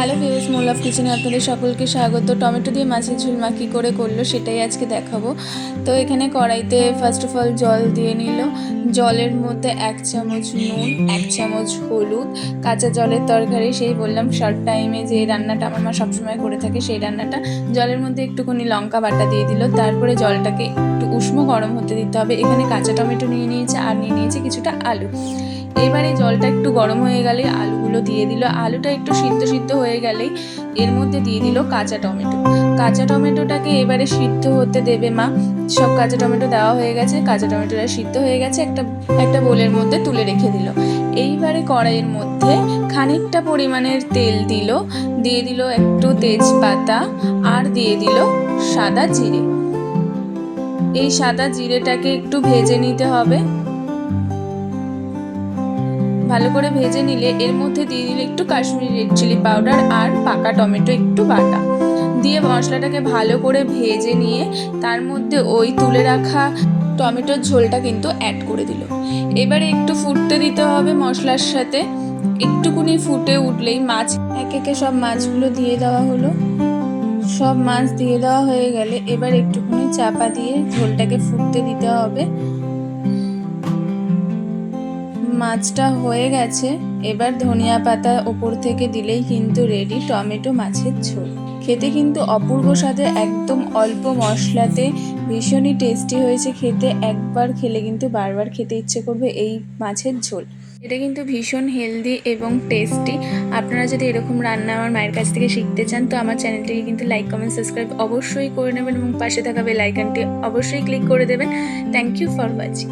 Hello viewers, mole of কিচেনে আপনাদের সকলকে স্বাগত। টমেটো দিয়ে মাছের ঝোল মা কী করে করলো সেটাই আজকে দেখাবো। তো এখানে কড়াইতে ফার্স্ট অফ অল জল দিয়ে নিল। জলের মধ্যে 1 চামচ নুন, 1 চামচ হলুদ, কাঁচা জলের তরকারি, সেই বললাম শর্ট টাইমে যে রান্নাটা আমার মা সবসময় করে থাকে সেই রান্নাটা। জলের মধ্যে একটুখানি লঙ্কা বাটা দিয়ে দিল। তারপরে জলটাকে একটু উষ্ণ গরম হতে দিতে হবে। এখানে কাঁচা টমেটো নিয়ে নিয়েছে আর নিয়ে নিয়েছে কিছুটা আলু। এবারে জলটা একটু গরম হয়ে গেলে আলুগুলো দিয়ে দিল। আলুটা একটু সিদ্ধ হয়ে গেলেই এর মধ্যে দিয়ে দিল কাঁচা টমেটো। কাঁচা টমেটোটাকে এবারে সিদ্ধ হতে দেবে মা। সব কাঁচা টমেটো দেওয়া হয়ে গেছে, কাঁচা টমেটোটা সিদ্ধ হয়ে গেছে, একটা বোলের মধ্যে তুলে রেখে দিল। এইবারে কড়াইয়ের মধ্যে খানিকটা পরিমাণের তেল দিল, দিয়ে দিল একটু তেজপাতা আর দিয়ে দিল সাদা জিরে। এই সাদা জিরেটাকে একটু ভেজে নিতে হবে। ভালো করে ভেজে নিলে এর মধ্যে দিয়ে দিলে একটু কাশ্মীরি রেড চিলি পাউডার আর পাকা টমেটো একটু বাটা দিয়ে মশলাটাকে ভালো করে ভেজে নিয়ে তার মধ্যে ওই তুলে রাখা টমেটোর ঝোলটা কিন্তু অ্যাড করে দিল। এবারে একটু ফুটতে দিতে হবে মশলার সাথে। একটুকুনি ফুটে উঠলেই মাছ একে সব মাছগুলো দিয়ে দেওয়া হলো। সব মাছ দিয়ে দেওয়া হয়ে গেলে এবার একটুখানি চাপা দিয়ে ঝোলটাকে ফুটতে দিতে হবে। মাছটা হয়ে গেছে, এবার ধনিয়া পাতা ওপর থেকে দিলেই কিন্তু রেডি টমেটো মাছের ঝোল। খেতে কিন্তু অপূর্ব স্বাদে, একদম অল্প মশলাতে ভীষণই টেস্টি হয়েছে খেতে। একবার খেলে কিন্তু বারবার খেতে ইচ্ছে করবে এই মাছের ঝোল। এটা কিন্তু ভীষণ হেলদি এবং টেস্টি। আপনারা যদি এরকম রান্না আমার মায়ের কাছ থেকে শিখতে চান তো আমার চ্যানেলটিকে কিন্তু লাইক, কমেন্ট, সাবস্ক্রাইব অবশ্যই করে নেবেন এবং পাশে থাকা বেল আইকনটি অবশ্যই ক্লিক করে দেবেন। Thank you for watching.